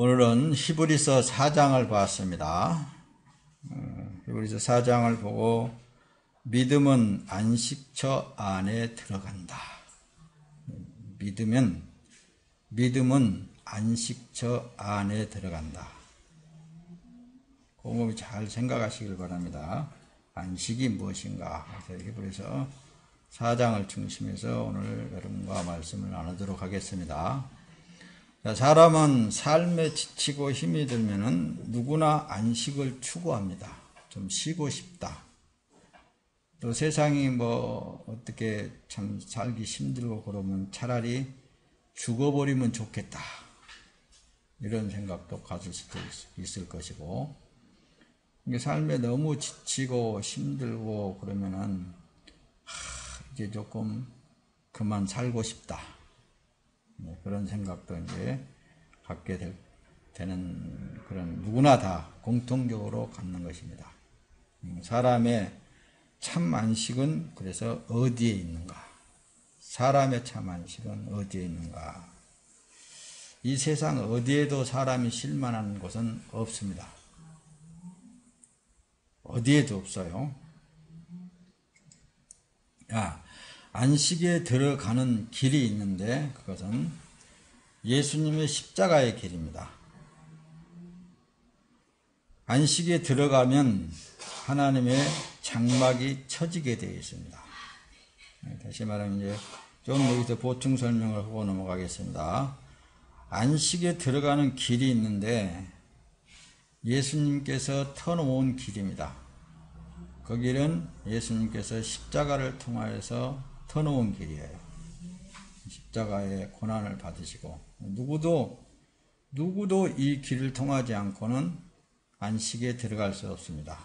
오늘은 히브리서 4장을 봤습니다. 히브리서 4장을 보고 믿음은 안식처 안에 들어간다. 믿음은 안식처 안에 들어간다. 곰곰이 잘 생각하시길 바랍니다. 안식이 무엇인가? 그래서 히브리서 4장을 중심해서 오늘 여러분과 말씀을 나누도록 하겠습니다. 사람은 삶에 지치고 힘이 들면은 누구나 안식을 추구합니다. 좀 쉬고 싶다. 또 세상이 어떻게 참 살기 힘들고 그러면 차라리 죽어버리면 좋겠다. 이런 생각도 가질 수도 있을 것이고, 삶에 너무 지치고 힘들고 그러면은 이제 조금 그만 살고 싶다. 그런 생각도 이제 갖게 되는 그런 누구나 다 공통적으로 갖는 것입니다. 사람의 참 안식은 그래서 어디에 있는가? 사람의 참 안식은 어디에 있는가? 이 세상 어디에도 사람이 쉴 만한 곳은 없습니다. 어디에도 없어요. 안식에 들어가는 길이 있는데 그것은 예수님의 십자가의 길입니다. 안식에 들어가면 하나님의 장막이 쳐지게 되어 있습니다. 다시 말하면 이제 좀 여기서 보충 설명을 하고 넘어가겠습니다. 안식에 들어가는 길이 있는데 예수님께서 터놓은 길입니다. 그 길은 예수님께서 십자가를 통하여서 터놓은 길이에요. 십자가의 고난을 받으시고 누구도 이 길을 통하지 않고는 안식에 들어갈 수 없습니다.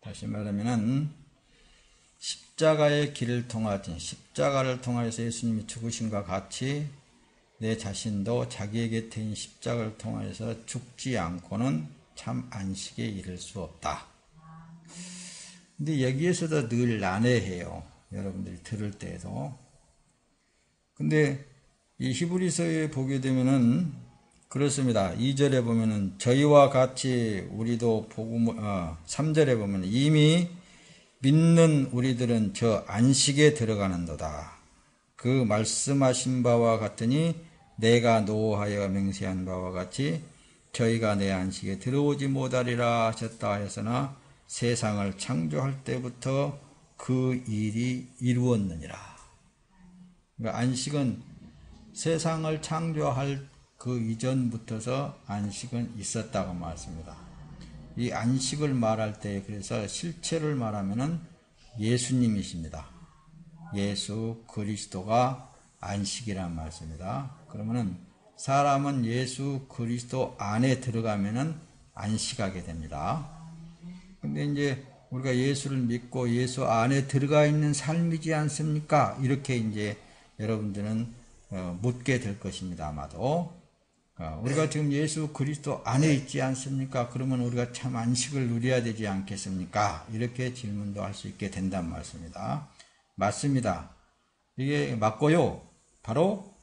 다시 말하면은 십자가의 길을 십자가를 통하여서 예수님이 죽으심과 같이 내 자신도 자기의 곁에 있는 십자가를 통하여서 죽지 않고는 참 안식에 이를 수 없다. 근데 여기에서도 늘 난해해요. 여러분들이 들을 때에도. 근데 이 히브리서에 보게 되면은 그렇습니다. 2절에 보면은 저희와 같이 우리도 3절에 보면 이미 믿는 우리들은 저 안식에 들어가는도다. 그 말씀하신 바와 같으니 내가 노하여 맹세한 바와 같이 저희가 내 안식에 들어오지 못하리라 하셨다 하였으나 세상을 창조할 때부터 그 일이 이루었느니라. 그러니까 안식은 세상을 창조할 그 이전부터서 안식은 있었다고 말씀입니다. 이 안식을 말할 때 그래서 실체를 말하면은 예수님이십니다. 예수 그리스도가 안식이란 말씀입니다. 그러면은 사람은 예수 그리스도 안에 들어가면은 안식하게 됩니다. 근데 이제 우리가 예수를 믿고 예수 안에 들어가 있는 삶이지 않습니까? 이렇게 이제 여러분들은 묻게 될 것입니다. 아마도. 우리가 지금 예수 그리스도 안에 있지 않습니까? 그러면 우리가 참 안식을 누려야 되지 않겠습니까? 이렇게 질문도 할 수 있게 된단 말씀입니다. 맞습니다. 이게 맞고요. 바로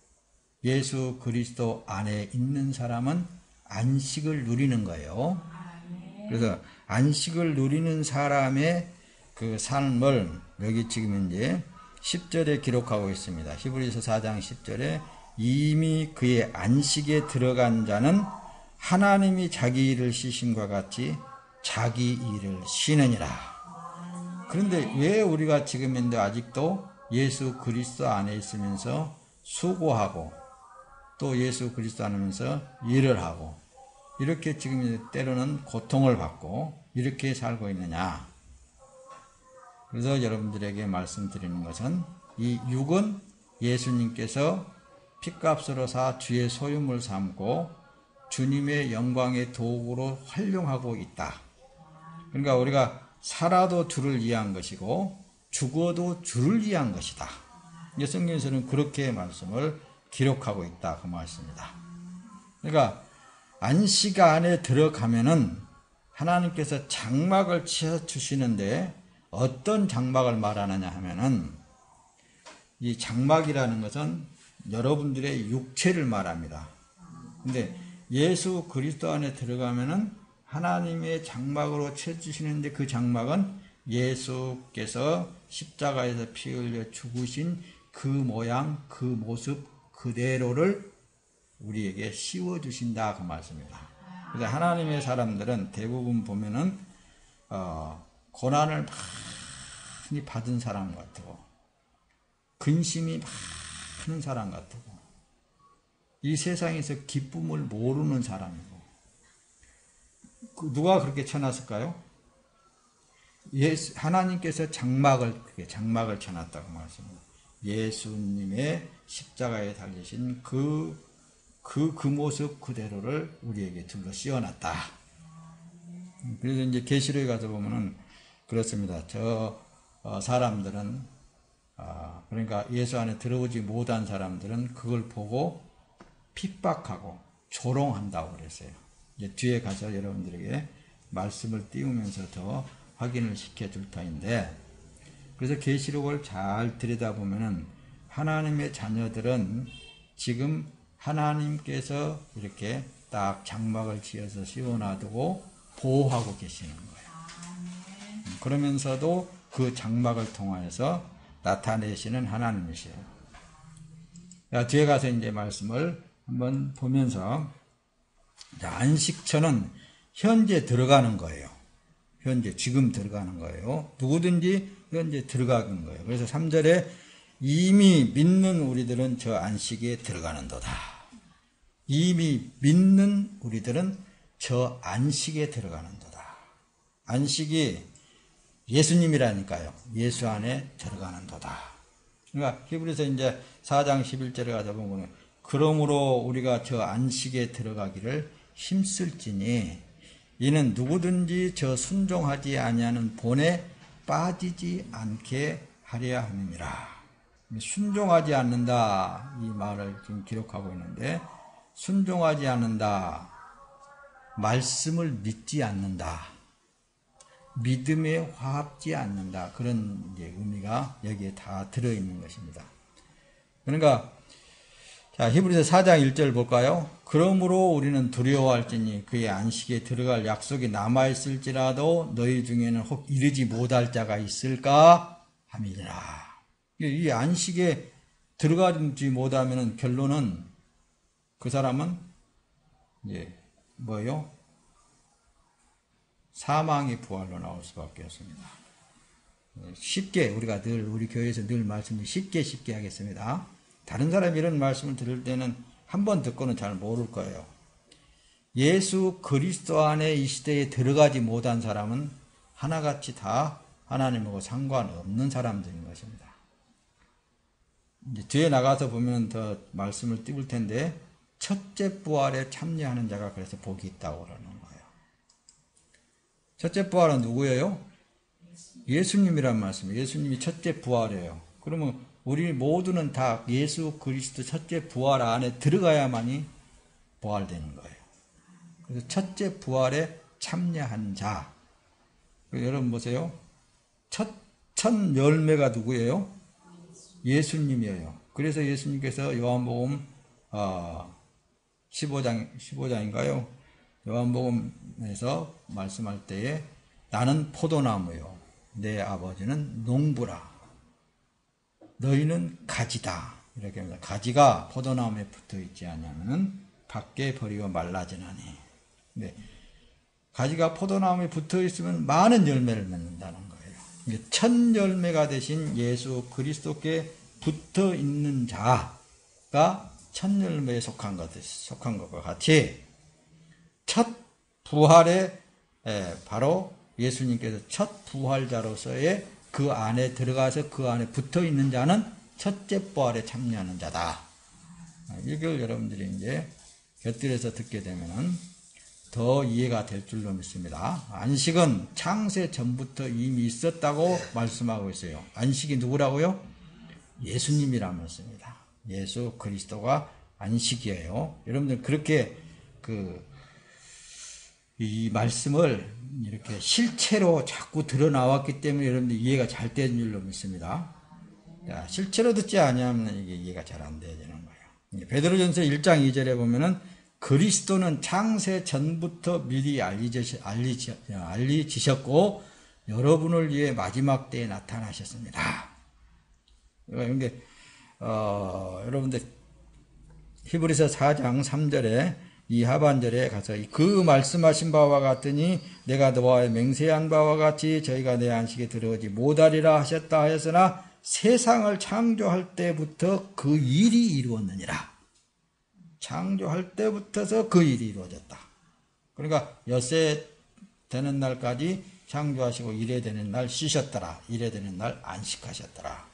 예수 그리스도 안에 있는 사람은 안식을 누리는 거예요. 그래서 안식을 누리는 사람의 그 삶을 여기 지금 이제 10절에 기록하고 있습니다. 히브리서 4장 10절에 이미 그의 안식에 들어간 자는 하나님이 자기 일을 쉬심과 같이 자기 일을 쉬느니라. 그런데 왜 우리가 지금인데 아직도 예수 그리스도 안에 있으면서 수고하고 또 예수 그리스도 안에서 일을 하고 이렇게 지금 때로는 고통을 받고 이렇게 살고 있느냐. 그래서 여러분들에게 말씀드리는 것은 이 육은 예수님께서 핏값으로 사 주의 소유물 삼고 주님의 영광의 도구로 활용하고 있다. 그러니까 우리가 살아도 주를 위한 것이고 죽어도 주를 위한 것이다. 성경에서는 그렇게 말씀을 기록하고 있다. 그 말씀입니다. 그러니까 안식 안에 들어가면은 하나님께서 장막을 치어 주시는데 어떤 장막을 말하느냐 하면은 이 장막이라는 것은 여러분들의 육체를 말합니다. 근데 예수 그리스도 안에 들어가면은 하나님의 장막으로 채주시는데 그 장막은 예수께서 십자가에서 피 흘려 죽으신 그 모양, 그 모습 그대로를 우리에게 씌워주신다 그 말씀입니다. 그래서 하나님의 사람들은 대부분 보면은 고난을 많이 받은 사람 같고 근심이 많은 사람 같고 이 세상에서 기쁨을 모르는 사람이고 누가 그렇게 쳐놨을까요? 하나님께서 장막을 쳐놨다고 말씀합니다. 예수님의 십자가에 달리신 그 모습 그대로를 우리에게 둘러 씌워놨다. 그래서 이제 계시록에 가서 보면은 그렇습니다. 사람들은 그러니까 예수 안에 들어오지 못한 사람들은 그걸 보고 핍박하고 조롱한다고 그랬어요. 이제 뒤에 가서 여러분들에게 말씀을 띄우면서 더 확인을 시켜줄 터인데, 그래서 계시록을 잘 들여다보면은 하나님의 자녀들은 지금 하나님께서 이렇게 딱 장막을 지어서 씌워놔두고 보호하고 계시는 거예요. 그러면서도 그 장막을 통하여서 나타내시는 하나님이세요. 뒤에 가서 이제 말씀을 한번 보면서, 안식처는 현재 들어가는 거예요. 지금 들어가는 거예요. 누구든지 현재 들어가는 거예요. 그래서 3절에 이미 믿는 우리들은 저 안식에 들어가는도다. 이미 믿는 우리들은 저 안식에 들어가는도다. 안식이 예수님이라니까요. 예수 안에 들어가는도다. 그러니까 히브리서 이제 4장 11절에 가서 보면, 그러므로 우리가 저 안식에 들어가기를 힘쓸지니 이는 누구든지 저 순종하지 아니하는 본에 빠지지 않게 하려 함이니라. 순종하지 않는다, 이 말을 지금 기록하고 있는데, 순종하지 않는다, 말씀을 믿지 않는다, 믿음에 화합지 않는다, 그런 이제 의미가 여기에 다 들어있는 것입니다. 그러니까 히브리서 4장 1절 볼까요? 그러므로 우리는 두려워할지니 그의 안식에 들어갈 약속이 남아있을지라도 너희 중에는 혹 이르지 못할 자가 있을까 함이니라. 이 안식에 들어가지 못하면 결론은 그 사람은 이제 뭐예요? 사망의 부활로 나올 수밖에 없습니다. 쉽게 우리가 늘 우리 교회에서 늘 말씀을 쉽게 하겠습니다. 다른 사람이 이런 말씀을 들을 때는 한 번 듣고는 잘 모를 거예요. 예수 그리스도 안에 이 시대에 들어가지 못한 사람은 하나같이 다 하나님하고 상관없는 사람들인 것입니다. 이제 뒤에 나가서 보면 더 말씀을 띄울 텐데, 첫째 부활에 참여하는 자가 그래서 복이 있다고 그러는 거예요. 첫째 부활은 누구예요? 예수님이란 말씀이에요. 예수님이 첫째 부활이에요. 그러면 우리 모두는 다 예수 그리스도 첫째 부활 안에 들어가야만이 부활되는 거예요. 그래서 첫째 부활에 참여한 자. 여러분 보세요. 첫 열매가 누구예요? 예수님이에요. 그래서 예수님께서 요한복음 15장인가요? 요한복음에서 말씀할 때에 나는 포도나무요, 내 아버지는 농부라. 너희는 가지다. 이렇게 합니다. 가지가 포도나무에 붙어 있지 않으면 밖에 버리고 말라지나니. 네. 가지가 포도나무에 붙어 있으면 많은 열매를 맺는다는 거예요. 첫 열매가 되신 예수 그리스도께 붙어 있는 자가 첫 열매에 속한 것과 같이 첫 부활에 바로 예수님께서 첫 부활자로서의 그 안에 들어가서 그 안에 붙어 있는 자는 첫째 부활에 참여하는 자다. 이걸 여러분들이 이제 곁들여서 듣게 되면은 더 이해가 될 줄로 믿습니다. 안식은 창세 전부터 이미 있었다고 말씀하고 있어요. 안식이 누구라고요? 예수님이란 말씀입니다. 예수 그리스도가 안식이에요. 여러분들 그렇게 이 말씀을 이렇게 실체로 자꾸 드러나왔기 때문에 여러분들 이해가 잘 되는 줄로 믿습니다. 실체로 듣지 않으면 이게 이해가 잘 안 되는 거예요. 베드로전서 1장 2절에 보면은 그리스도는 창세 전부터 미리 알리지셨고 여러분을 위해 마지막 때에 나타나셨습니다. 그런데 여러분들 히브리서 4장 3절에 이 하반절에 가서 그 말씀하신 바와 같으니 내가 너와 맹세한 바와 같이 저희가 내 안식에 들어오지 못하리라 하셨다 하였으나 세상을 창조할 때부터 그 일이 이루었느니라. 창조할 때부터서 그 일이 이루어졌다. 그러니까 엿새 되는 날까지 창조하시고 이래 되는 날 쉬셨더라. 이래 되는 날 안식하셨더라.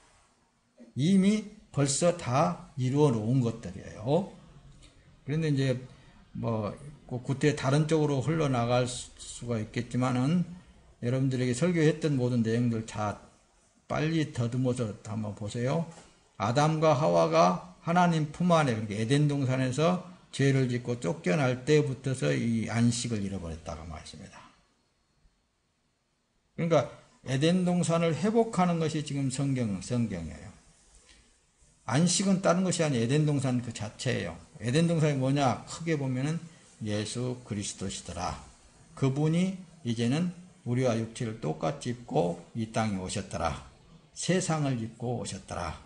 이미 벌써 다 이루어 놓은 것들이에요. 그런데 이제 그때 다른 쪽으로 흘러나갈 수가 있겠지만은 여러분들에게 설교했던 모든 내용들 다 빨리 더듬어서 한번 보세요. 아담과 하와가 하나님 품 안에 그러니까 에덴 동산에서 죄를 짓고 쫓겨날 때부터서 이 안식을 잃어버렸다고 말했습니다. 그러니까 에덴 동산을 회복하는 것이 지금 성경이에요. 안식은 다른 것이 아니라 에덴 동산 그 자체예요. 에덴 동산이 뭐냐? 크게 보면은 예수 그리스도시더라. 그분이 이제는 우리와 육체를 똑같이 입고 이 땅에 오셨더라. 세상을 입고 오셨더라.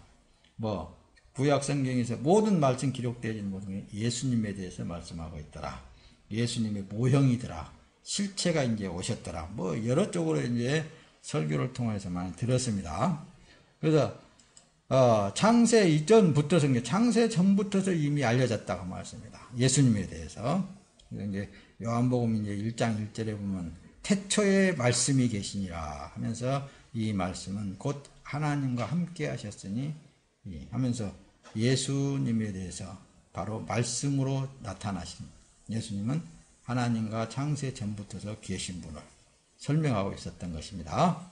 구약 성경에서 모든 말씀 기록되어 있는 모든 예수님에 대해서 말씀하고 있더라. 예수님의 모형이더라. 실체가 이제 오셨더라. 여러 쪽으로 이제 설교를 통해서 많이 들었습니다. 그래서 창세 이전부터 창세 전부터서 이미 알려졌다고 말씀합니다. 예수님에 대해서. 이제 요한복음 이제 1장 1절에 보면 태초에 말씀이 계시니라 하면서 이 말씀은 곧 하나님과 함께 하셨으니 하면서 예수님에 대해서 바로 말씀으로 나타나신 예수님은 하나님과 창세 전부터서 계신 분을 설명하고 있었던 것입니다.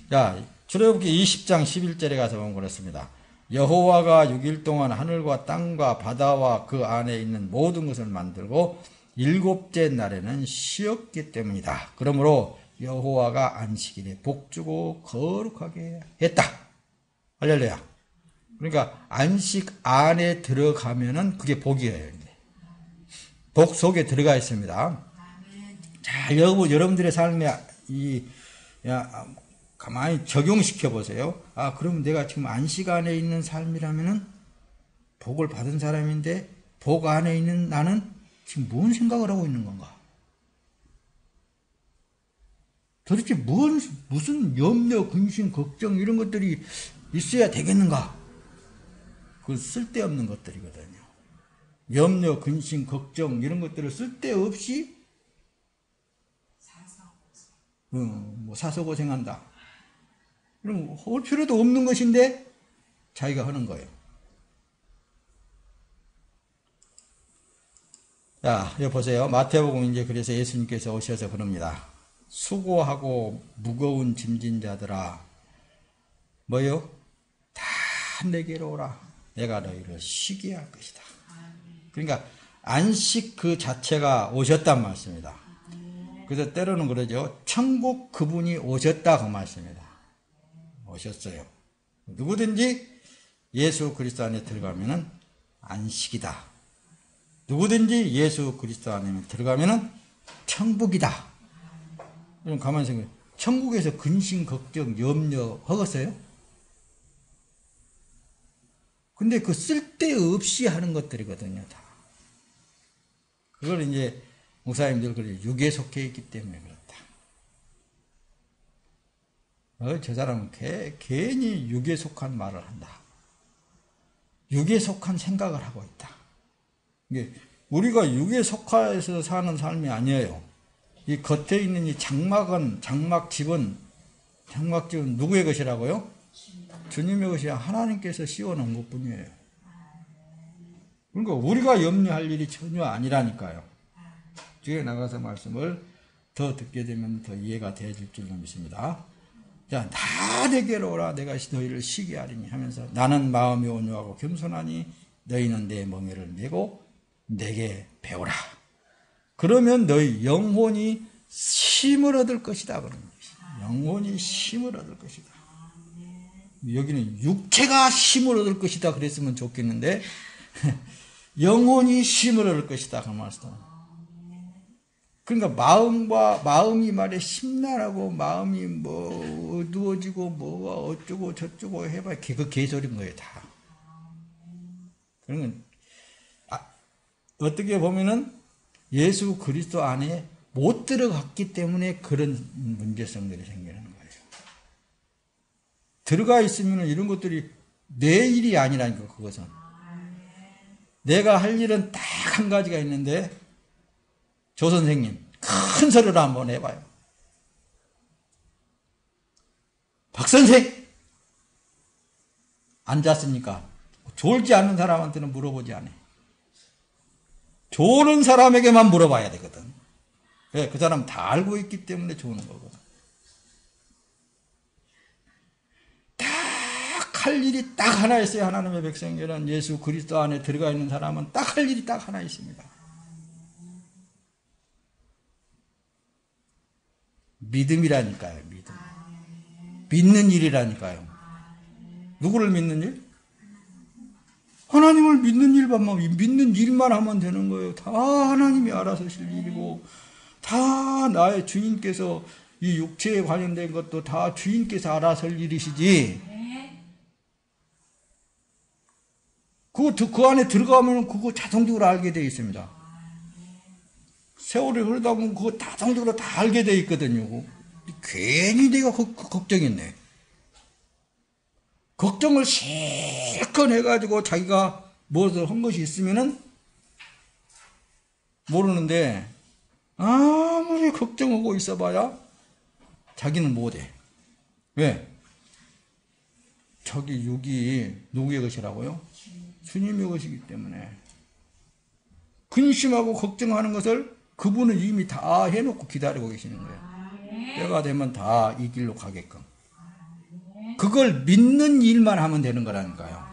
자, 출애굽기 20장 11절에 가서 보면 그렇습니다. 여호와가 6일 동안 하늘과 땅과 바다와 그 안에 있는 모든 것을 만들고 일곱째 날에는 쉬었기 때문이다. 그러므로 여호와가 안식일에 복주고 거룩하게 했다. 할렐루야. 그러니까 안식 안에 들어가면은 그게 복이에요. 복 속에 들어가 있습니다. 자, 여러분들의 삶에 가만히 적용시켜 보세요. 그러면 내가 지금 안식 안에 있는 삶이라면은 복을 받은 사람인데 복 안에 있는 나는 지금 뭔 생각을 하고 있는 건가? 도대체 무슨 염려, 근심, 걱정 이런 것들이 있어야 되겠는가? 그 쓸데없는 것들이거든요. 염려, 근심, 걱정 이런 것들을 쓸데없이 사서고생한다. 그럼 할 필요도 없는 것인데 자기가 하는 거예요. 자, 여기 보세요. 마태복음 이제 그래서 예수님께서 오셔서 그럽니다. 수고하고 무거운 짐진 자들아, 다 내게로 오라. 내가 너희를 쉬게 할 것이다. 그러니까 안식 그 자체가 오셨단 말씀입니다. 그래서 때로는 그러죠. 천국 그분이 오셨다 그 말씀입니다. 오셨어요. 누구든지 예수 그리스도 안에 들어가면은 안식이다. 누구든지 예수 그리스도 안에 들어가면은 천국이다. 그럼 가만히 생각해. 천국에서 근심, 걱정, 염려 하겠어요? 근데 그 쓸데없이 하는 것들이거든요, 다. 그걸 이제 목사님들 그래 육에 속해 있기 때문에 그렇다. 저 사람은 괜히 육에 속한 말을 한다. 육에 속한 생각을 하고 있다. 이게 우리가 육에 속해서 사는 삶이 아니에요. 이 겉에 있는 이 장막집은 누구의 것이라고요? 주님의 것이 하나님께서 씌워놓은 것뿐이에요. 그러니까 우리가 염려할 일이 전혀 아니라니까요. 뒤에 나가서 말씀을 더 듣게 되면 더 이해가 되어질 줄로 믿습니다. 자, 다 내게로 오라. 내가 너희를 쉬게 하리니 하면서 나는 마음이 온유하고 겸손하니 너희는 내 멍에를 메고 내게 배우라. 그러면 너희 영혼이 쉼을 얻을 것이다. 영혼이 쉼을 얻을 것이다. 여기는 육체가 쉼을 얻을 것이다 그랬으면 좋겠는데 영혼이 쉼을 얻을 것이다. 그 말씀. 그러니까 마음이 말에 심란하고 마음이 뭐 어두워지고 뭐가 어쩌고 저쩌고 해봐야 그 개소리인 거예요, 다. 그러면 어떻게 보면은 예수 그리스도 안에 못 들어갔기 때문에 그런 문제성들이 생기는 거예요. 들어가 있으면 이런 것들이 내 일이 아니라니까, 그것은. 내가 할 일은 딱 한 가지가 있는데, 조 선생님, 큰 소리로 한번 해봐요. 박 선생! 앉았으니까. 졸지 않는 사람한테는 물어보지 않아요. 조는 사람에게만 물어봐야 되거든. 왜? 그 사람 다 알고 있기 때문에 조는 거거든. 딱 할 일이 딱 하나 있어요. 하나님의 백성들은 예수 그리스도 안에 들어가 있는 사람은 딱 할 일이 딱 하나 있습니다. 믿음이라니까요. 믿음. 믿는 일이라니까요. 누구를 믿는 일? 하나님을 믿는 믿는 일만 하면 되는 거예요. 다 하나님이 알아서 하실 일이고, 다 나의 주인께서 이 육체에 관련된 것도 다 주인께서 알아서 할 일이시지. 그 안에 들어가면 그거 자동적으로 알게 되어 있습니다. 세월이 흐르다 보면 그거 자동적으로 다 알게 되어 있거든요. 괜히 내가 걱정했네. 걱정을 실컷 해가지고 자기가 무엇을 한 것이 있으면은 모르는데, 아무리 걱정하고 있어봐야 자기는 못해. 왜? 저기 육이 누구의 것이라고요? 주님의 것이기 때문에. 근심하고 걱정하는 것을 그분은 이미 다 해놓고 기다리고 계시는 거예요. 때가 되면 다 이 길로 가게끔. 그걸 믿는 일만 하면 되는 거라니까요.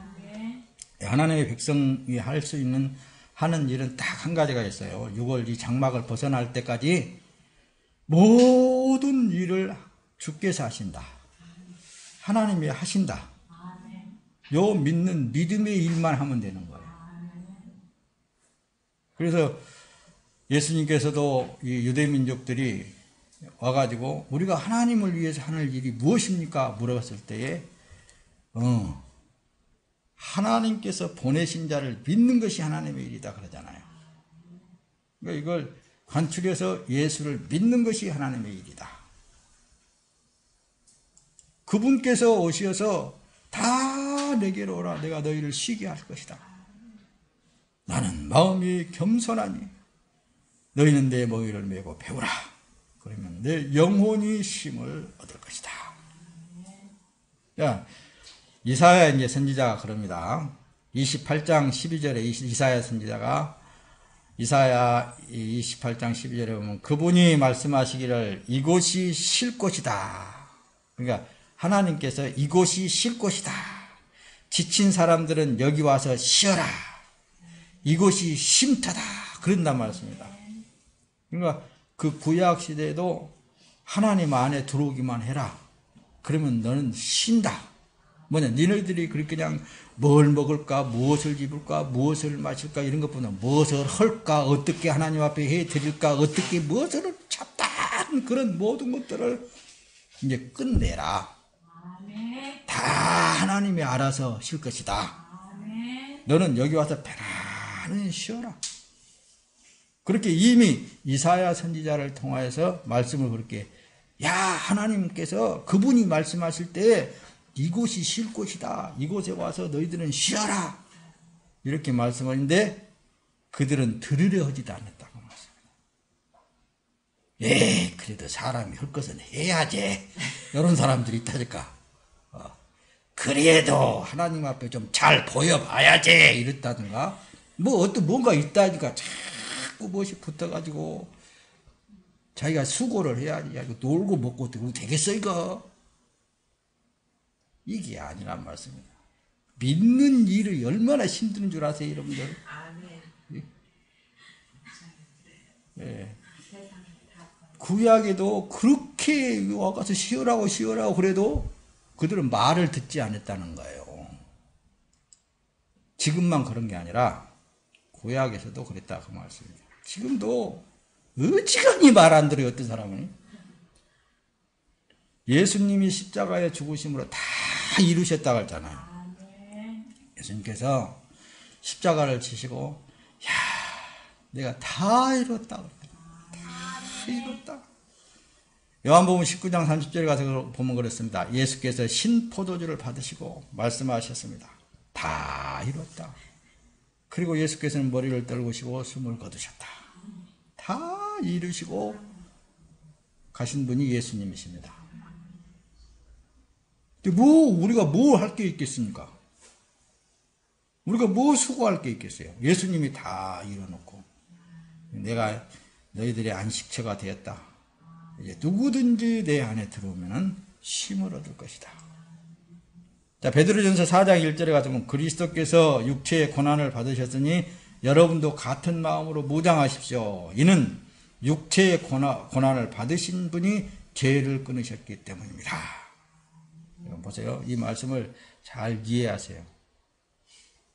하나님의 백성이 할 수 있는 하는 일은 딱 한 가지가 있어요. 6월 이 장막을 벗어날 때까지 모든 일을 주께서 하신다. 하나님이 하신다. 요 믿는 믿음의 일만 하면 되는 거예요. 그래서 예수님께서도 이 유대민족들이 와가지고 우리가 하나님을 위해서 하는 일이 무엇입니까? 물어봤을 때에 하나님께서 보내신 자를 믿는 것이 하나님의 일이다 그러잖아요. 그러니까 이걸 간추려서 예수를 믿는 것이 하나님의 일이다. 그분께서 오셔서 다 내게로 오라. 내가 너희를 쉬게 할 것이다. 나는 마음이 겸손하니 너희는 내 머리를 메고 배우라. 그러면 내 영혼이 쉼을 얻을 것이다. 자, 이사야 이제 선지자가 그럽니다. 28장 12절에 이사야 선지자가 이사야 28장 12절에 보면 그분이 말씀하시기를 이곳이 쉴 곳이다. 그러니까 하나님께서 이곳이 쉴 곳이다. 지친 사람들은 여기 와서 쉬어라. 이곳이 쉼터다. 그런단 말씀입니다. 그러니까 그 구약 시대에도 하나님 안에 들어오기만 해라. 그러면 너는 쉰다. 뭐냐, 니네들이 그렇게 그냥 뭘 먹을까, 무엇을 입을까, 무엇을 마실까 이런 것보다 무엇을 할까, 어떻게 하나님 앞에 해드릴까, 어떻게 무엇을 잡다 그런 모든 것들을 이제 끝내라. 다 하나님이 알아서 쉴 것이다. 너는 여기 와서 편안히 쉬어라. 그렇게 이미 이사야 선지자를 통하여서 말씀을 그렇게 하나님께서 그분이 말씀하실 때 이곳이 쉴 곳이다. 이곳에 와서 너희들은 쉬어라. 이렇게 말씀하는데 그들은 들으려 하지도 않았다고 말씀합니다. 그래도 사람이 할 것은 해야지. 이런 사람들이 있다니까. 그래도 하나님 앞에 좀 잘 보여봐야지. 이랬다든가. 뭔가 있다니까 자꾸 무엇이 붙어가지고 자기가 수고를 해야지. 놀고 먹고 되겠어 이거. 이게 아니란 말씀입니다. 믿는 일이 얼마나 힘든 줄 아세요, 여러분들? 네. 구약에도 그렇게 와가서 쉬어라고 그래도 그들은 말을 듣지 않았다는 거예요. 지금만 그런 게 아니라 구약에서도 그랬다 그 말씀입니다. 지금도 어지간히 말 안 들어요. 어떤 사람은 예수님이 십자가에 죽으심으로 다 이루셨다고 했잖아요. 예수님께서 십자가를 지시고 야 내가 다 이뤘다. 다 이뤘다. 요한복음 19장 30절에 가서 보면 그렇습니다. 예수께서 신포도주를 받으시고 말씀하셨습니다. 다 이뤘다. 그리고 예수께서는 머리를 떨구시고 숨을 거두셨다. 다 이루시고 가신 분이 예수님이십니다. 근데 우리가 뭐 할 게 있겠습니까? 우리가 뭐 수고할 게 있겠어요? 예수님이 다 이뤄놓고 내가 너희들의 안식처가 되었다. 이제 누구든지 내 안에 들어오면 쉼을 얻을 것이다. 자, 베드로전서 4장 1절에 가서는 그리스도께서 육체의 고난을 받으셨으니 여러분도 같은 마음으로 무장하십시오. 이는 육체의 고난을 받으신 분이 죄를 끊으셨기 때문입니다. 여러분 보세요. 이 말씀을 잘 이해하세요.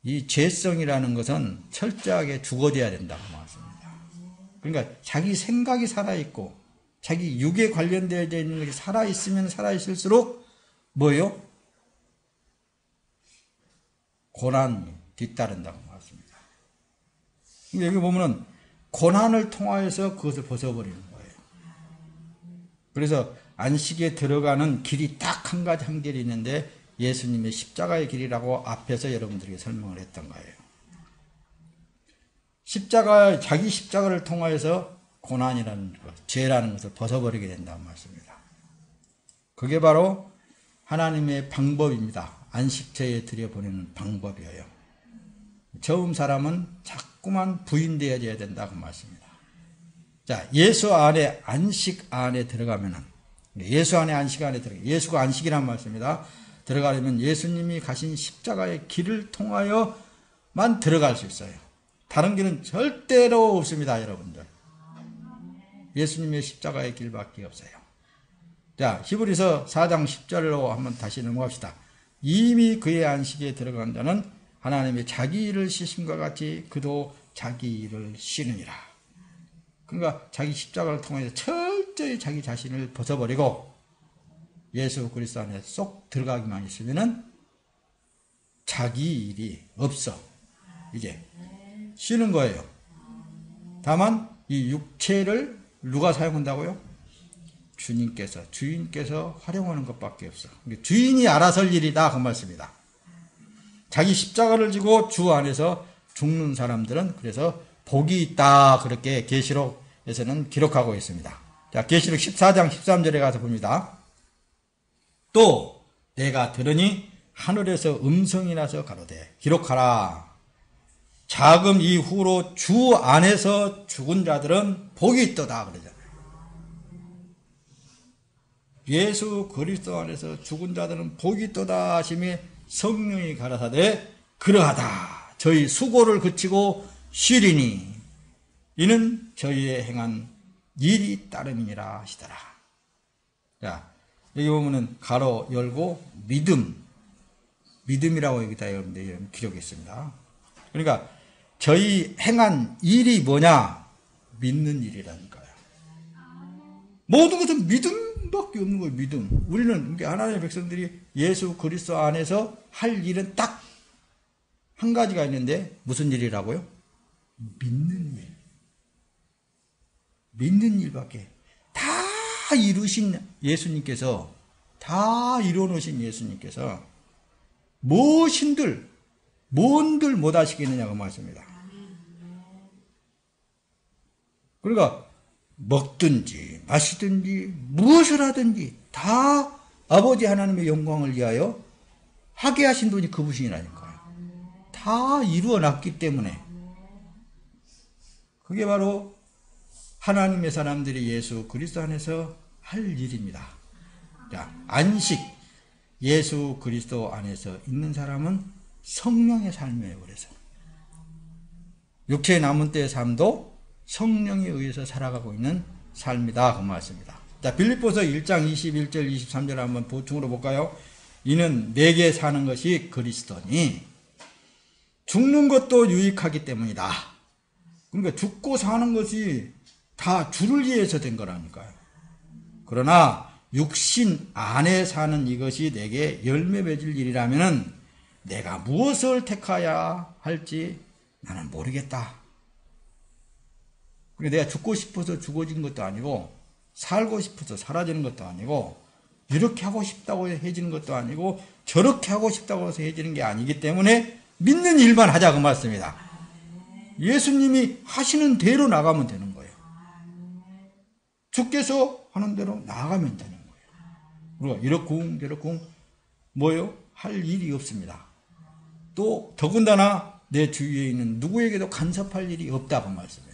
이 죄성이라는 것은 철저하게 죽어져야 된다고 말씀입니다. 그러니까 자기 생각이 살아있고 자기 육에 관련되어 있는 것이 살아있으면 살아있을수록 뭐예요? 고난이 뒤따른다고 말씀입니다. 여기 보면은 고난을 통하여서 그것을 벗어버리는 거예요. 그래서 안식에 들어가는 길이 딱 한 가지 한 길이 있는데 예수님의 십자가의 길이라고 앞에서 여러분들에게 설명을 했던 거예요. 자기 십자가를 통하여서 고난이라는 것, 죄라는 것을 벗어버리게 된다는 말씀입니다. 그게 바로 하나님의 방법입니다. 안식처에 들여보내는 방법이에요. 처음 사람은 자꾸만 부인되어져야 된다고 말씀입니다. 자, 예수 안에 안식 안에 들어가면은 예수 안에 안식 안에 예수가 안식이란 말씀입니다. 들어가려면 예수님이 가신 십자가의 길을 통하여만 들어갈 수 있어요. 다른 길은 절대로 없습니다, 여러분들. 예수님의 십자가의 길밖에 없어요. 자, 히브리서 4장 10절로 한번 다시 넘어갑시다. 이미 그의 안식에 들어간 자는 하나님의 자기 일을 쉬심과 같이 그도 자기 일을 쉬느니라. 그러니까 자기 십자가를 통해서 철저히 자기 자신을 벗어버리고 예수 그리스도 안에 쏙 들어가기만 있으면은 자기 일이 없어. 이제 쉬는 거예요. 다만 이 육체를 누가 사용한다고요? 주인께서 활용하는 것밖에 없어. 주인이 알아서 할 일이다 그 말씀이다. 자기 십자가를 지고 주 안에서 죽는 사람들은 그래서 복이 있다 그렇게 계시록에서는 기록하고 있습니다. 자, 계시록 14장 13절에 가서 봅니다. 또 내가 들으니 하늘에서 음성이 나서 가로되 기록하라. 자금 이후로 주 안에서 죽은 자들은 복이 있도다 그러잖아요. 예수 그리스도 안에서 죽은 자들은 복이 있도다 하심이 성령이 가라사대 그러하다. 저희 수고를 그치고 쉬리니 이는 저희의 행한 일이 따름이니라 하시더라. 자, 여기 보면은 가로 열고 믿음이라고 여기다 여러분들 기록이 있습니다. 그러니까 저희 행한 일이 뭐냐? 믿는 일이라니까요. 모든 것은 믿음밖에 없는 거예요. 믿음. 우리는 하나님의 백성들이 예수 그리스도 안에서 할 일은 딱 한 가지가 있는데 무슨 일이라고요? 믿는 일. 믿는 일밖에. 다 이루신 예수님께서, 다 이뤄놓으신 예수님께서 뭔들 못 하시겠느냐고 말씀입니다. 그러니까 먹든지 마시든지 무엇을 하든지 다 아버지 하나님의 영광을 위하여 하게 하신 분이 그분이라니까요. 다 이루어놨기 때문에 그게 바로 하나님의 사람들이 예수 그리스도 안에서 할 일입니다. 자, 안식 예수 그리스도 안에서 있는 사람은 성령의 삶이에요. 그래서 육체의 남은 때의 삶도 성령에 의해서 살아가고 있는 삶이다 그 말씀입니다. 자, 빌립보서 1장 21절 23절 한번 보충으로 볼까요? 이는 내게 사는 것이 그리스도니 죽는 것도 유익하기 때문이다. 그러니까 죽고 사는 것이 다 주를 위해서 된 거라니까요. 그러나 육신 안에 사는 이것이 내게 열매 맺을 일이라면 내가 무엇을 택하야 할지 나는 모르겠다. 내가 죽고 싶어서 죽어진 것도 아니고 살고 싶어서 사라지는 것도 아니고 이렇게 하고 싶다고 해지는 것도 아니고 저렇게 하고 싶다고 해서 해지는 게 아니기 때문에 믿는 일만 하자 그 말씀이다. 예수님이 하시는 대로 나가면 되는 거예요. 주께서 하는 대로 나가면 되는 거예요. 우리가 이렇쿵 저렇쿵 뭐요? 할 일이 없습니다. 또 더군다나 내 주위에 있는 누구에게도 간섭할 일이 없다 그 말씀입니다.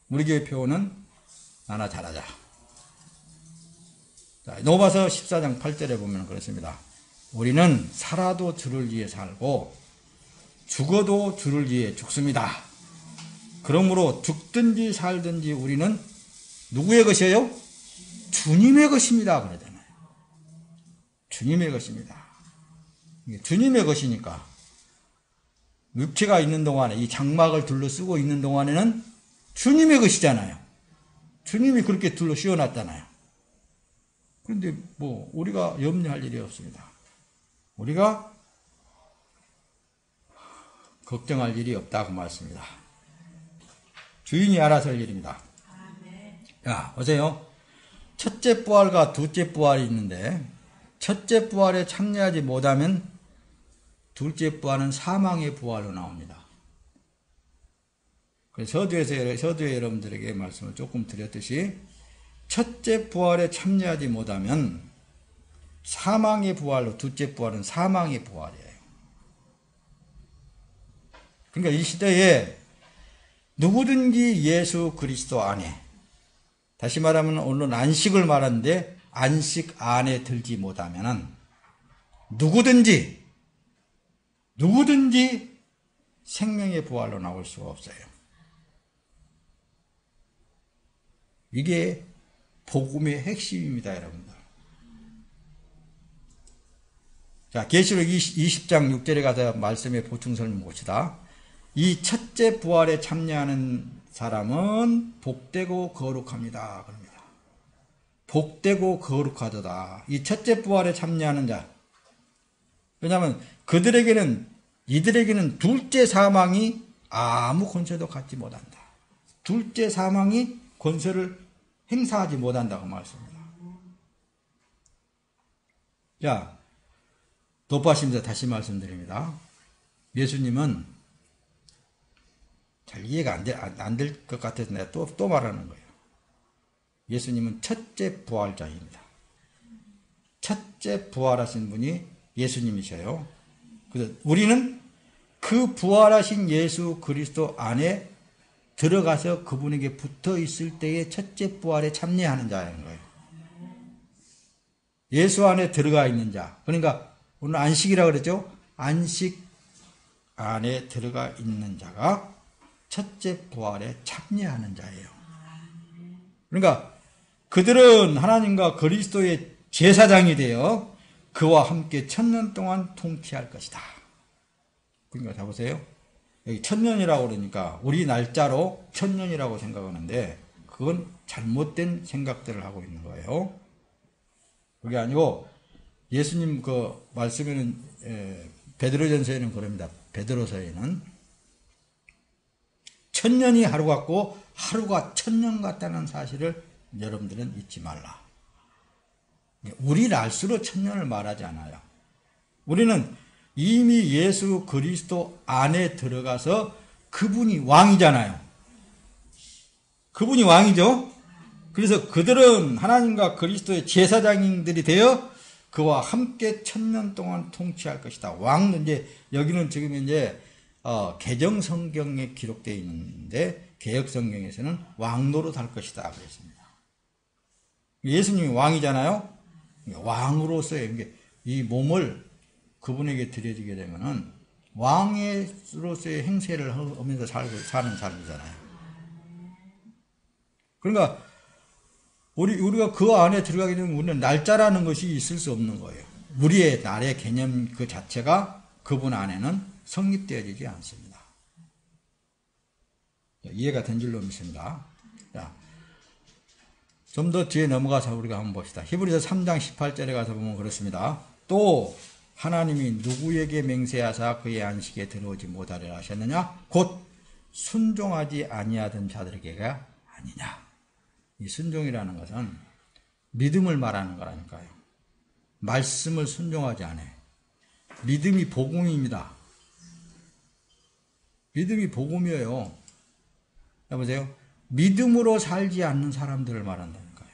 우리 교회 표어는 나나 잘하자. 로마서 14장 8절에 보면 그렇습니다. 우리는 살아도 주를 위해 살고 죽어도 주를 위해 죽습니다. 그러므로 죽든지 살든지 우리는 누구의 것이에요? 주님의 것입니다. 그러잖아요. 주님의 것입니다. 주님의 것이니까 육체가 있는 동안에 이 장막을 둘러쓰고 있는 동안에는 주님의 것이잖아요. 주님이 그렇게 둘러 씌워놨잖아요. 그런데 뭐 우리가 염려할 일이 없습니다. 우리가 걱정할 일이 없다 그 말씀입니다. 주인이 알아서 할 일입니다. 자, 보세요. 첫째 부활과 둘째 부활이 있는데 첫째 부활에 참여하지 못하면 둘째 부활은 사망의 부활로 나옵니다. 서두에 여러분들에게 말씀을 조금 드렸듯이 첫째 부활에 참여하지 못하면 사망의 부활로 둘째 부활은 사망의 부활이에요. 그러니까 이 시대에 누구든지 예수 그리스도 안에 다시 말하면 오늘 안식을 말하는데 안식 안에 들지 못하면 누구든지 생명의 부활로 나올 수가 없어요. 이게 복음의 핵심입니다, 여러분들. 자, 계시록 20장 6절에 가서 말씀의 보충 설명 봅시다. 이 첫째 부활에 참여하는 사람은 복되고 거룩합니다. 그럽니다. 복되고 거룩하도다. 이 첫째 부활에 참여하는 자. 왜냐하면 이들에게는 둘째 사망이 아무 권세도 갖지 못한다. 둘째 사망이 권세를 행사하지 못한다고 말씀입니다. 자, 높아심에서 다시 말씀드립니다. 예수님은 잘 이해가 안 될 것 같아서 내가 또 말하는 거예요. 예수님은 첫째 부활자입니다. 첫째 부활하신 분이 예수님이셔요. 그래서 우리는 그 부활하신 예수 그리스도 안에 들어가서 그분에게 붙어 있을 때의 첫째 부활에 참여하는 자인 거예요. 예수 안에 들어가 있는 자. 그러니까 오늘 안식이라고 그랬죠? 안식 안에 들어가 있는 자가 첫째 부활에 참여하는 자예요. 그러니까 그들은 하나님과 그리스도의 제사장이 되어 그와 함께 1000년 동안 통치할 것이다. 그러니까 자 보세요. 여기 1000년이라고 그러니까 우리 날짜로 1000년이라고 생각하는데 그건 잘못된 생각들을 하고 있는 거예요. 그게 아니고 예수님 그 말씀에는 베드로전서에는 그럽니다. 베드로서에는 1000년이 하루 같고 하루가 1000년 같다는 사실을 여러분들은 잊지 말라. 우리 날수로 1000년을 말하지 않아요. 우리는 이미 예수 그리스도 안에 들어가서 그분이 왕이잖아요. 그분이 왕이죠. 그래서 그들은 하나님과 그리스도의 제사장들이 되어 그와 함께 1000년 동안 통치할 것이다. 왕은 이제 여기는 지금 이제 개정 성경에 기록되어 있는데 개역 성경에서는 왕노릇 할 것이다 그랬습니다. 예수님이 왕이잖아요. 왕으로서의 이 몸을 그분에게 드려지게 되면은 왕으로서의 행세를 하면서 사는 삶이잖아요. 그러니까 우리가 그 안에 들어가게 되면 우리는 날짜라는 것이 있을 수 없는 거예요. 우리의 날의 개념 그 자체가 그분 안에는 성립되어지지 않습니다. 이해가 된 줄로 믿습니다. 자, 좀 더 뒤에 넘어가서 우리가 한번 봅시다. 히브리서 3장 18절에 가서 보면 그렇습니다. 또 하나님이 누구에게 맹세하사 그의 안식에 들어오지 못하리라 하셨느냐? 곧 순종하지 아니하던 자들에게가 아니냐. 이 순종이라는 것은 믿음을 말하는 거라니까요. 말씀을 순종하지 않아. 믿음이 복음입니다. 믿음이 복음이에요. 여보세요? 믿음으로 살지 않는 사람들을 말한다니까요.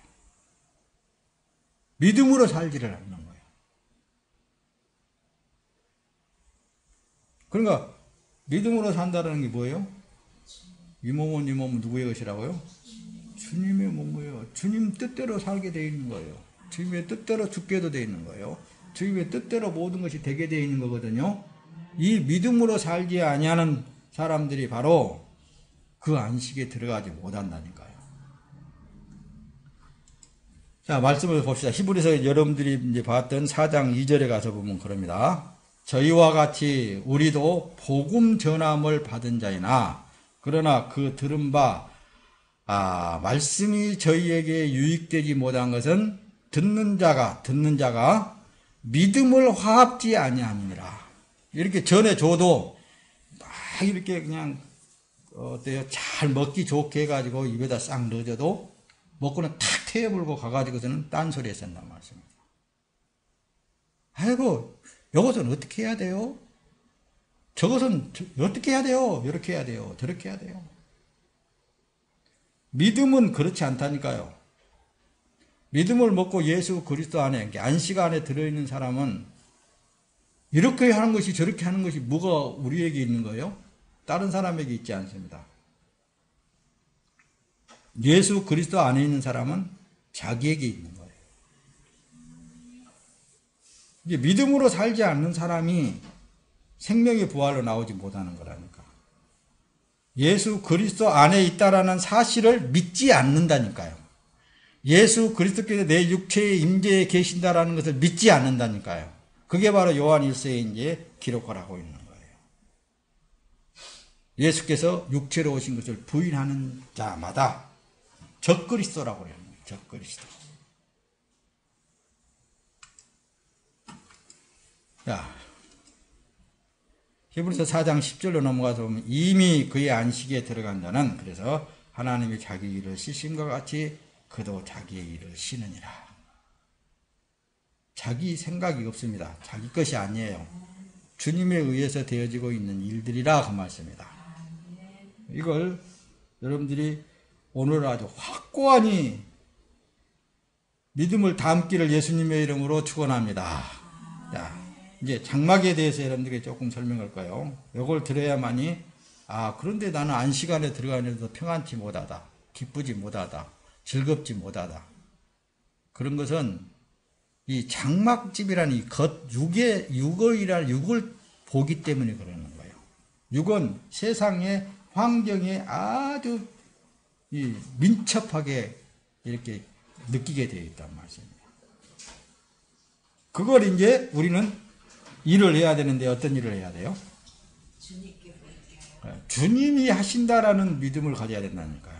믿음으로 살지를 않는 거예요. 그러니까 믿음으로 산다는 게 뭐예요? 이 몸은 누구의 것이라고요? 주님의 몸이에요. 주님 뜻대로 살게 되어 있는 거예요. 주님의 뜻대로 죽게도 되어 있는 거예요. 주님의 뜻대로 모든 것이 되게 되어 있는 거거든요. 이 믿음으로 살지 아니하는 사람들이 바로 그 안식에 들어가지 못한다니까요. 자, 말씀을 봅시다. 히브리서 여러분들이 이제 봤던 4장 2절에 가서 보면 그럽니다. 저희와 같이 우리도 복음 전함을 받은 자이나 그러나 그 들은 바 말씀이 저희에게 유익되지 못한 것은 듣는 자가 믿음을 화합지 아니함이니라. 이렇게 전해줘도 막 이렇게 그냥 어때요? 잘 먹기 좋게 해가지고 입에다 싹 넣어줘도 먹고는 탁 태워불고 가가지고서는 딴소리 했었단 말씀입니다. 아이고, 이것은 어떻게 해야 돼요? 저것은 어떻게 해야 돼요? 이렇게 해야 돼요. 저렇게 해야 돼요. 믿음은 그렇지 않다니까요. 믿음을 먹고 예수 그리스도 안에, 안식 안에 들어있는 사람은 이렇게 하는 것이 저렇게 하는 것이 뭐가 우리에게 있는 거예요? 다른 사람에게 있지 않습니다. 예수 그리스도 안에 있는 사람은 자기에게 있는 거예요. 이제 믿음으로 살지 않는 사람이 생명의 부활로 나오지 못하는 거라니까. 예수 그리스도 안에 있다라는 사실을 믿지 않는다니까요. 예수 그리스도께서 내 육체의 임재에 계신다라는 것을 믿지 않는다니까요. 그게 바로 요한 1서에 이제 기록을 하고 있는 거예요. 예수께서 육체로 오신 것을 부인하는 자마다 적그리스도라고 해요. 적그리스도. 자, 히브리서 4장 10절로 넘어가서 보면 이미 그의 안식에 들어간 자는 그래서 하나님이 자기 일을 쉬심과 같이 그도 자기의 일을 쉬느니라. 자기 생각이 없습니다. 자기 것이 아니에요. 주님에 의해서 되어지고 있는 일들이라 그 말씀입니다. 이걸 여러분들이 오늘 아주 확고하니 믿음을 담기를 예수님의 이름으로 축원합니다. 자, 이제 장막에 대해서 여러분들에게 조금 설명할 거예요. 이걸 들어야만이 그런데 나는 안식안에 들어가는데도 평안치 못하다, 기쁘지 못하다, 즐겁지 못하다. 그런 것은 이 장막집이라는 이 육을 보기 때문에 그러는 거예요. 육은 세상의 환경에 아주 민첩하게 이렇게 느끼게 되어 있단 말씀입니다. 그걸 이제 우리는 일을 해야 되는데 어떤 일을 해야 돼요? 주님이 하신다라는 믿음을 가져야 된다니까요.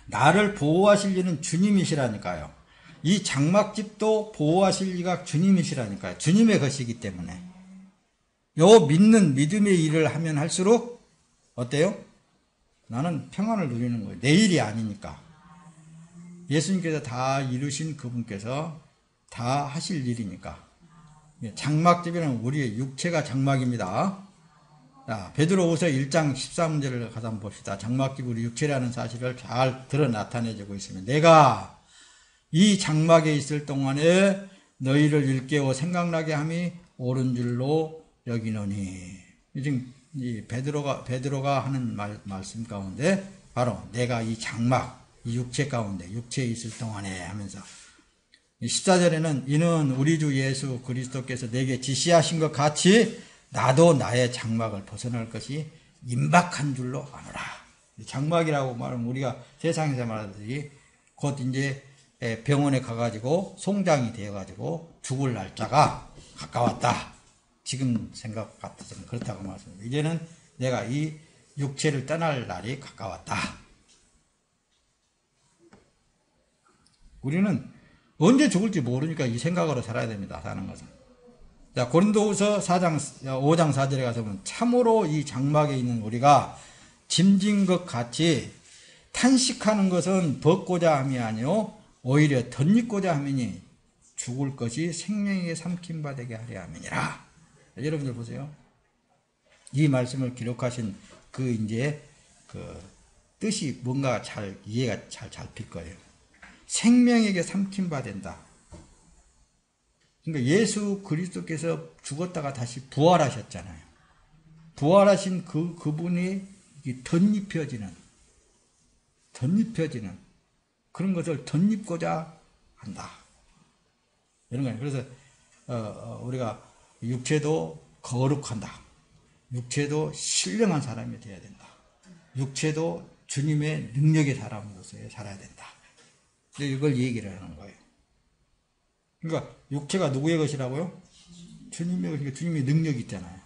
나를 보호하실 이는 주님이시라니까요. 이 장막집도 보호하실 이가 주님이시라니까요. 주님의 것이기 때문에. 요 믿음의 일을 하면 할수록 어때요? 나는 평안을 누리는 거예요. 내 일이 아니니까. 예수님께서 다 이루신 그분께서 다 하실 일이니까. 장막집이라는 우리의 육체가 장막입니다. 자, 베드로후서 1장 13절을 가서 한번 봅시다. 장막집 우리 육체라는 사실을 잘 드러 나타내주고 있으면 내가 이 장막에 있을 동안에 너희를 일깨워 생각나게 함이 옳은 줄로 여기노니. 지금 이 베드로가 하는 말씀 가운데 바로 내가 이 장막, 이 육체 가운데 육체에 있을 동안에 하면서 14절에는 이는 우리 주 예수 그리스도께서 내게 지시하신 것 같이 나도 나의 장막을 벗어날 것이 임박한 줄로 아노라. 장막이라고 말하면 우리가 세상에서 말하듯이 곧 이제 병원에 가가지고 송장이 되어가지고 죽을 날짜가 가까웠다. 지금 생각 같아서는 그렇다고 말씀합니다. 이제는 내가 이 육체를 떠날 날이 가까웠다. 우리는 언제 죽을지 모르니까 이 생각으로 살아야 됩니다. 사는 것은. 자, 고린도후서 5장 4절에 가서 보면 참으로 이 장막에 있는 우리가 짐진 것 같이 탄식하는 것은 벗고자 함이 아니요 오히려 덧입고자 함이니 죽을 것이 생명에게 삼킴바 되게 하려 함이니라. 여러분들 보세요. 이 말씀을 기록하신 그 뜻이 뭔가 잘 이해가 잘 잡힐 거예요. 생명에게 삼킴바 된다. 그러니까 예수 그리스도께서 죽었다가 다시 부활하셨잖아요. 부활하신 그분이 덧입혀지는 그런 것을 덧입고자 한다. 이런 거예요. 그래서 우리가 육체도 거룩한다. 육체도 신령한 사람이 되어야 된다. 육체도 주님의 능력의 사람으로서 살아야 된다. 이걸 얘기를 하는 거예요. 그러니까 육체가 누구의 것이라고요? 주님의 것이니까 주님의 능력이 있잖아요.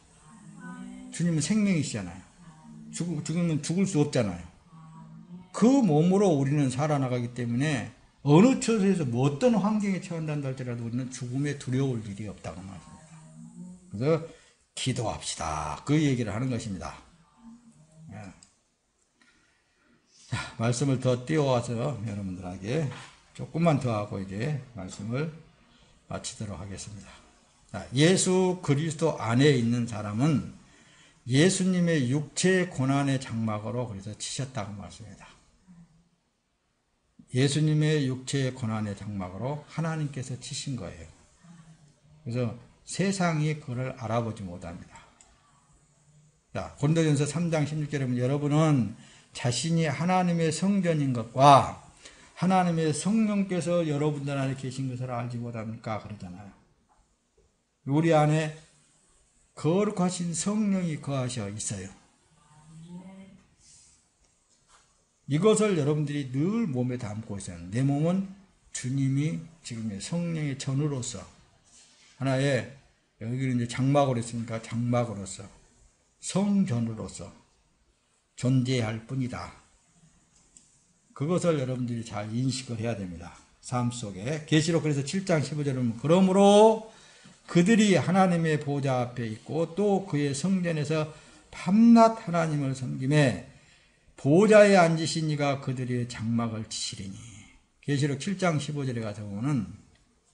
주님은 생명이시잖아요. 죽으면 죽을 수 없잖아요. 그 몸으로 우리는 살아나가기 때문에 어느 처소에서 어떤 환경에 처한다는 할지라도 우리는 죽음에 두려울 일이 없다고 말합니다. 그래서 기도합시다. 그 얘기를 하는 것입니다. 자, 말씀을 더 띄워와서 여러분들에게 조금만 더 하고 이제 말씀을 마치도록 하겠습니다. 자, 예수 그리스도 안에 있는 사람은 예수님의 육체의 고난의 장막으로 그래서 치셨다고 말씀합니다. 예수님의 육체의 고난의 장막으로 하나님께서 치신 거예요. 그래서 세상이 그를 알아보지 못합니다. 자, 고린도전서 3장 16절에 보면 여러분은 자신이 하나님의 성전인 것과 하나님의 성령께서 여러분들 안에 계신 것을 알지 못합니까? 그러잖아요. 우리 안에 거룩하신 성령이 거하셔 있어요. 이것을 여러분들이 늘 몸에 담고 있어요. 내 몸은 주님이 지금의 성령의 전으로서 하나의 여기는 이제 장막으로 했으니까 장막으로서 성전으로서 존재할 뿐이다. 그것을 여러분들이 잘 인식을 해야 됩니다. 삶 속에. 계시록 그래서 7장 15절에 보면 그러므로 그들이 하나님의 보좌 앞에 있고 또 그의 성전에서 밤낮 하나님을 섬김에 보좌에 앉으신 이가 그들의 장막을 치시리니. 계시록 7장 15절에 가서 보면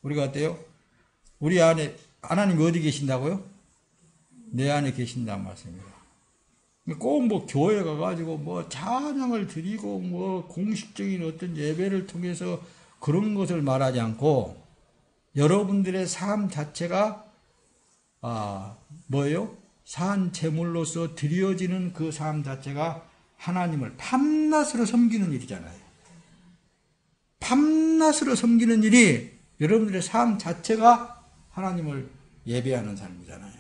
우리가 어때요? 우리 안에 하나님이 어디 계신다고요? 내 안에 계신다는 말씀입니다. 꼭 뭐 교회 가가지고 뭐 찬양을 드리고 뭐 공식적인 어떤 예배를 통해서 그런 것을 말하지 않고 여러분들의 삶 자체가 뭐예요? 산 제물로서 드려지는 그 삶 자체가 하나님을 밤낮으로 섬기는 일이잖아요. 밤낮으로 섬기는 일이 여러분들의 삶 자체가 하나님을 예배하는 삶이잖아요.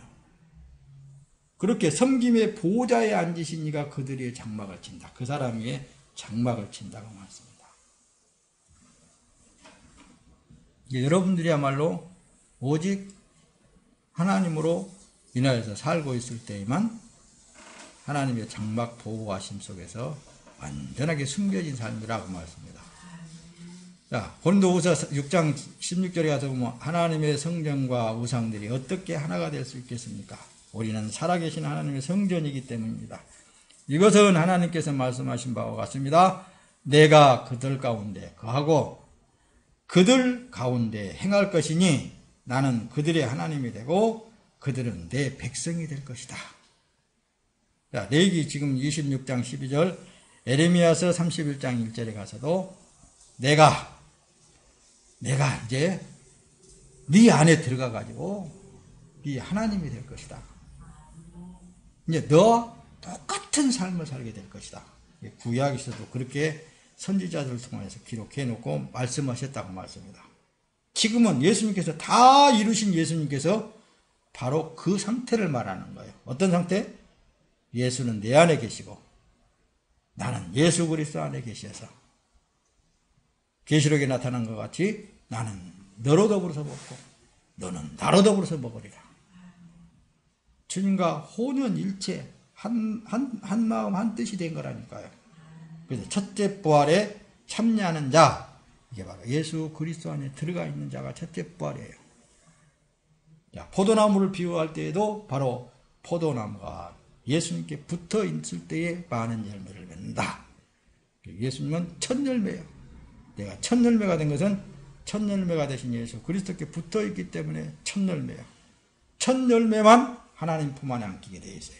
그렇게 섬김의 보좌에 앉으신 이가 그들의 장막을 친다. 그 사람 위에 장막을 친다고 말씀합니다. 여러분들이야말로 오직 하나님으로 인하여서 살고 있을 때에만 하나님의 장막 보호하심 속에서 완전하게 숨겨진 삶이라고 말씀합니다. 자, 고린도후서 6장 16절에 가서 보면 하나님의 성전과 우상들이 어떻게 하나가 될 수 있겠습니까? 우리는 살아계신 하나님의 성전이기 때문입니다. 이것은 하나님께서 말씀하신 바와 같습니다. 내가 그들 가운데 거하고 그들 가운데 행할 것이니 나는 그들의 하나님이 되고 그들은 내 백성이 될 것이다. 자, 레위기 지금 26장 12절, 에레미야서 31장 1절에 가서도 내가 이제 네 안에 들어가 가지고 네 하나님이 될 것이다. 이제 너와 똑같은 삶을 살게 될 것이다. 구약에서도 그렇게 선지자들을 통해서 기록해 놓고 말씀하셨다고 말씀합니다. 지금은 예수님께서 다 이루신 예수님께서 바로 그 상태를 말하는 거예요. 어떤 상태? 예수는 내 안에 계시고 나는 예수 그리스도 안에 계셔서 계시록에 나타난 것 같이 나는 너로 더불어서 먹고 너는 나로 더불어서 먹으리라. 주님과 혼연일체 한 마음 한 뜻이 된 거라니까요. 그래서 첫째 부활에 참여하는 자, 이게 바로 예수 그리스도 안에 들어가 있는 자가 첫째 부활이에요. 자, 포도나무를 비유할 때에도 바로 포도나무가 예수님께 붙어 있을 때에 많은 열매를 맺는다. 예수님은 첫 열매예요. 내가 첫 열매가 된 것은 첫 열매가 되신 예수 그리스도께 붙어 있기 때문에 첫 열매예요. 첫 열매만 하나님 품 안에 안기게 되어 있어요.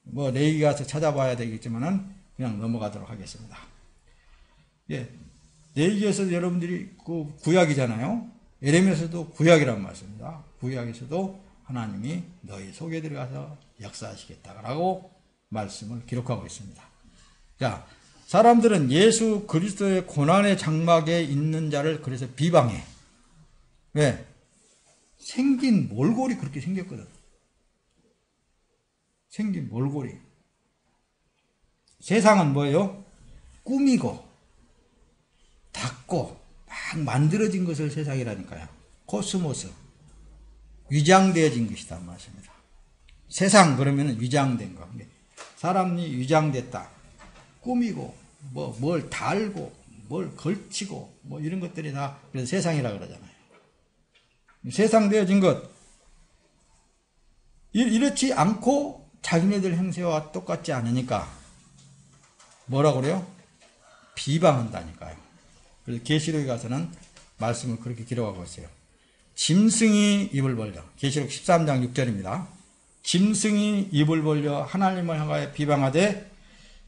뭐 내일 가서 찾아봐야 되겠지만은 그냥 넘어가도록 하겠습니다. 예, 레위기에서 여러분들이 그 구약이잖아요. 에레미야서도 구약이란 말씀입니다. 구약에서도 하나님이 너희 속에 들어가서 역사하시겠다라고 말씀을 기록하고 있습니다. 자, 사람들은 예수 그리스도의 고난의 장막에 있는 자를 그래서 비방해. 왜? 생긴 몰골이 그렇게 생겼거든. 생긴 몰골이. 세상은 뭐예요? 꾸미고 닦고 막 만들어진 것을 세상이라니까요. 코스모스. 위장되어진 것이다 말씀입니다. 세상 그러면 위장된 거. 사람이 위장됐다. 꾸미고 뭘 달고 뭘 걸치고 뭐 이런 것들이 다 그래서 세상이라 그러잖아요. 세상 되어진 것. 이렇지 않고 자기네들 행세와 똑같지 않으니까 뭐라고 그래요? 비방한다니까요. 그래서 계시록에 가서는 말씀을 그렇게 기록하고 있어요. 짐승이 입을 벌려. 계시록 13장 6절입니다. 짐승이 입을 벌려 하나님을 향하여 비방하되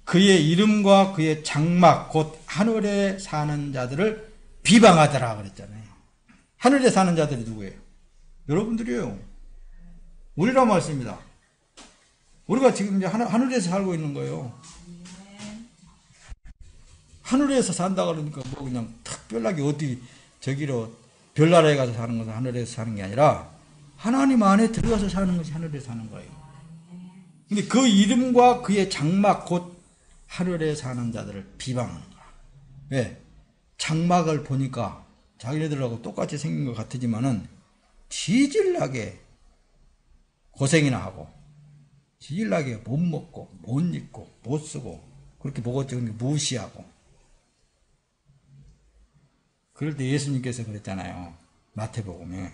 그의 이름과 그의 장막 곧 하늘에 사는 자들을 비방하더라 그랬잖아요. 하늘에 사는 자들이 누구예요? 여러분들이에요. 우리란 말씀입니다. 우리가 지금 이제 하늘에서 살고 있는 거예요. 하늘에서 산다 그러니까 뭐 그냥 특별하게 어디 저기로 별나라에 가서 사는 것은 하늘에서 사는 게 아니라 하나님 안에 들어가서 사는 것이 하늘에서 사는 거예요. 근데 그 이름과 그의 장막 곧 하늘에 사는 자들을 비방하는 거야. 왜? 장막을 보니까 자기네들하고 똑같이 생긴 것 같지만은 지질나게 고생이나 하고 지질나게 못 먹고 못 입고 못 쓰고 그렇게 보고적인 게 무시하고 그럴 때 예수님께서 그랬잖아요. 마태복음에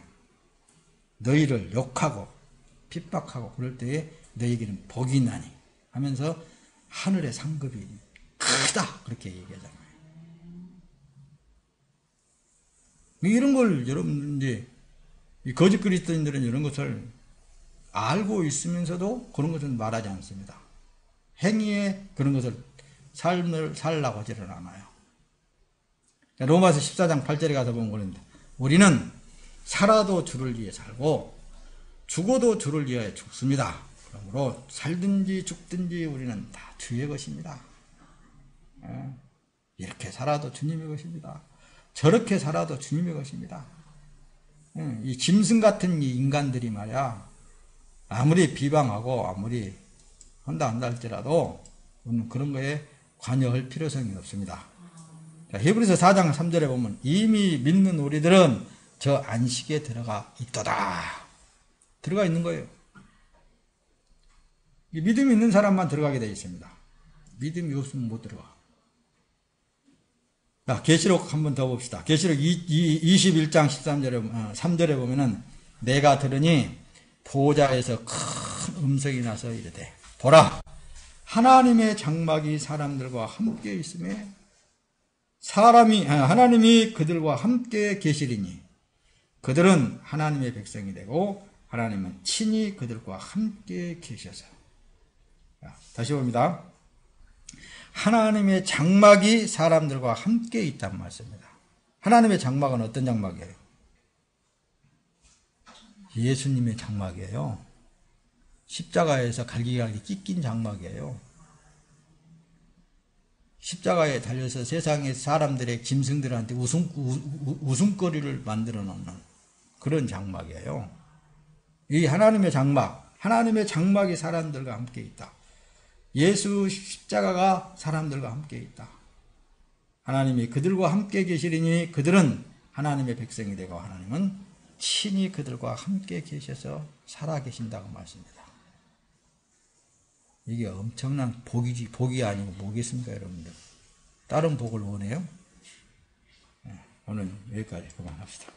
너희를 욕하고 핍박하고 그럴 때에 너희에게는 복이 나니 하면서 하늘의 상급이 크다 그렇게 얘기하잖아요. 이런 걸 여러분들이 거짓 그리스도인들은 이런 것을 알고 있으면서도 그런 것을 말하지 않습니다. 행위에 그런 것을 삶을 살라고 하지는 않아요. 로마서 14장 8절에 가서 보면 그런데 우리는 살아도 주를 위해 살고 죽어도 주를 위하여 죽습니다. 그러므로 살든지 죽든지 우리는 다 주의 것입니다. 이렇게 살아도 주님의 것입니다. 저렇게 살아도 주님의 것입니다. 이 짐승 같은 이 인간들이 말이야 아무리 비방하고 아무리 한다 할지라도 우리는 그런 거에 관여할 필요성이 없습니다. 히브리서 4장 3절에 보면 이미 믿는 우리들은 저 안식에 들어가 있도다. 들어가 있는 거예요. 믿음이 있는 사람만 들어가게 되어 있습니다. 믿음이 없으면 못 들어가. 자, 계시록 한번 더 봅시다. 계시록 21장 13절에 3절에 보면은 내가 들으니 보좌에서 큰 음성이 나서 이르되 보라 하나님의 장막이 사람들과 함께 있음에 하나님이 그들과 함께 계시리니 그들은 하나님의 백성이 되고 하나님은 친히 그들과 함께 계셔서. 다시 봅니다. 하나님의 장막이 사람들과 함께 있단 말씀입니다. 하나님의 장막은 어떤 장막이에요? 예수님의 장막이에요. 십자가에서 갈기갈기 찢긴 장막이에요. 십자가에 달려서 세상의 사람들의 짐승들한테 웃음거리를 만들어 놓는 그런 장막이에요. 이 하나님의 장막, 하나님의 장막이 사람들과 함께 있다. 예수 십자가가 사람들과 함께 있다. 하나님이 그들과 함께 계시리니 그들은 하나님의 백성이 되고 하나님은 친히 그들과 함께 계셔서 살아계신다고 말씀입니다. 이게 엄청난 복이지, 복이 아니고 뭐겠습니까, 여러분들? 다른 복을 원해요? 오늘 여기까지 그만합시다.